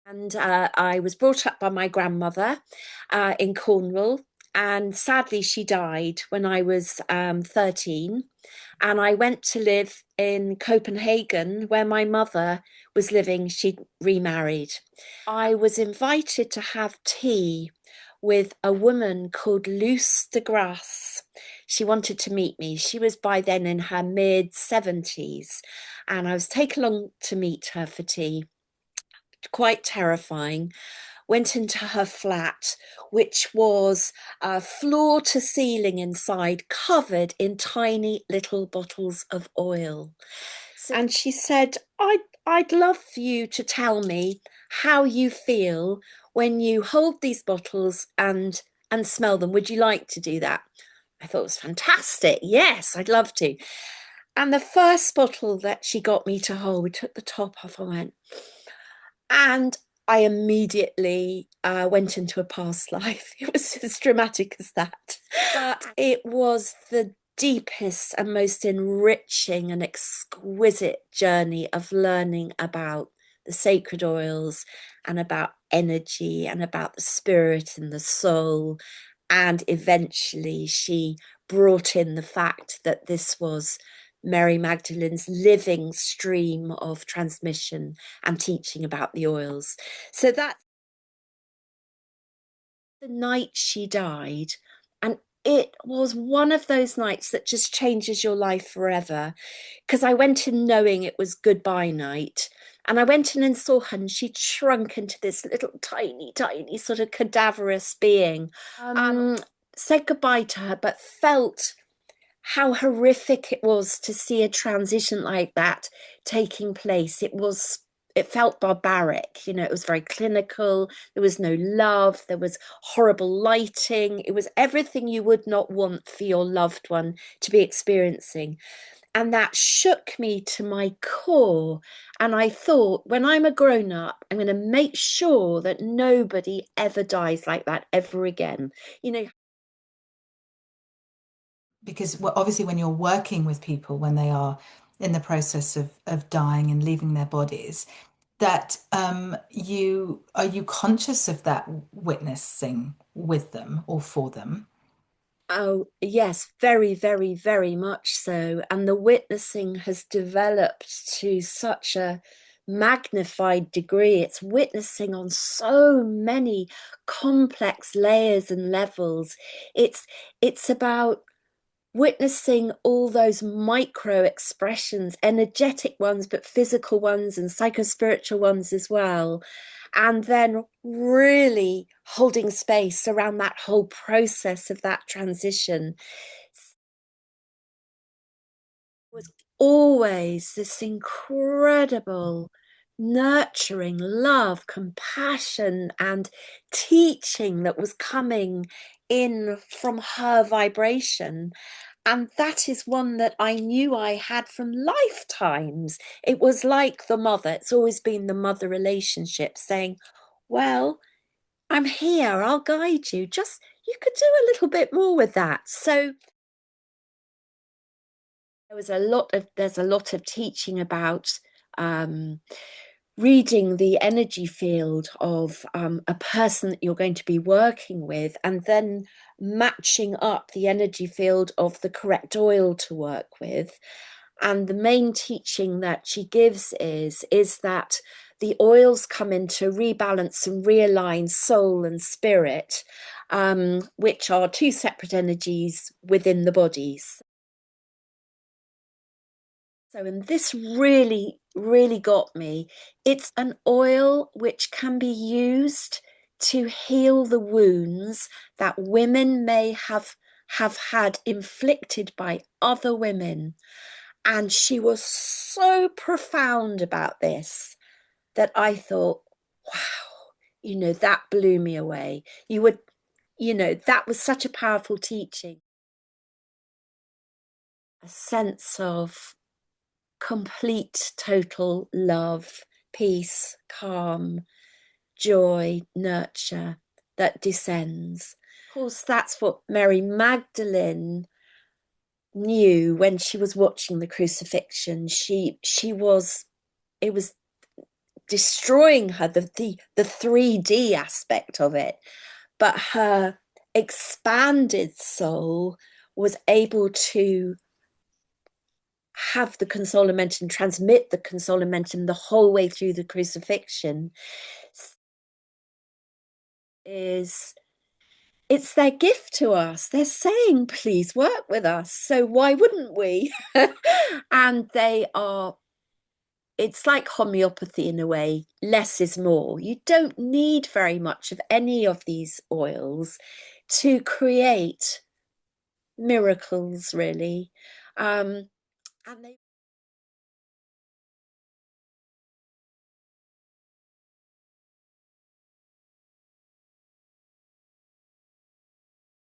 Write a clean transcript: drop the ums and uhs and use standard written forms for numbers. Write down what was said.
And I was brought up by my grandmother in Cornwall. And sadly, she died when I was 13. And I went to live in Copenhagen, where my mother was living. She'd remarried. I was invited to have tea with a woman called Luce de Grasse. She wanted to meet me. She was by then in her mid 70s. And I was taken along to meet her for tea, quite terrifying. Went into her flat, which was floor to ceiling inside, covered in tiny little bottles of oil. And she said, I'd love for you to tell me how you feel when you hold these bottles and smell them. Would you like to do that? I thought it was fantastic. Yes, I'd love to. And the first bottle that she got me to hold, we took the top off and went, and I immediately went into a past life. It was as dramatic as that. But it was the deepest and most enriching and exquisite journey of learning about the sacred oils and about energy and about the spirit and the soul. And eventually she brought in the fact that this was Mary Magdalene's living stream of transmission and teaching about the oils. So that's the night she died. And it was one of those nights that just changes your life forever. Because I went in knowing it was goodbye night. And I went in and saw her, and she'd shrunk into this little tiny, tiny sort of cadaverous being. Said goodbye to her, but felt how horrific it was to see a transition like that taking place. It felt barbaric, it was very clinical. There was no love, there was horrible lighting. It was everything you would not want for your loved one to be experiencing. And that shook me to my core. And I thought, when I'm a grown up, I'm going to make sure that nobody ever dies like that ever again. Because obviously when you're working with people when they are in the process of dying and leaving their bodies, that you are you conscious of that witnessing with them or for them? Oh, yes, very, very, very much so. And the witnessing has developed to such a magnified degree. It's witnessing on so many complex layers and levels. It's about witnessing all those micro expressions, energetic ones, but physical ones and psychospiritual ones as well. And then really holding space around that whole process of that transition. It was always this incredible nurturing love, compassion, and teaching that was coming in from her vibration. And that is one that I knew I had from lifetimes. It was like the mother, it's always been the mother relationship saying, well, I'm here, I'll guide you. Just, you could do a little bit more with that. So there's a lot of teaching about um, reading the energy field of a person that you're going to be working with, and then matching up the energy field of the correct oil to work with. And the main teaching that she gives is that the oils come in to rebalance and realign soul and spirit, which are two separate energies within the bodies. So, and this really, really got me. It's an oil which can be used to heal the wounds that women may have had inflicted by other women. And she was so profound about this that I thought, wow, that blew me away. That was such a powerful teaching. A sense of complete, total love, peace, calm, joy, nurture that descends. Of course, that's what Mary Magdalene knew when she was watching the crucifixion. She was, it was destroying her, the 3D aspect of it, but her expanded soul was able to have the consolamentum, transmit the consolamentum the whole way through the crucifixion. Is It's their gift to us. They're saying, please work with us. So why wouldn't we? And it's like homeopathy in a way. Less is more. You don't need very much of any of these oils to create miracles, really. And they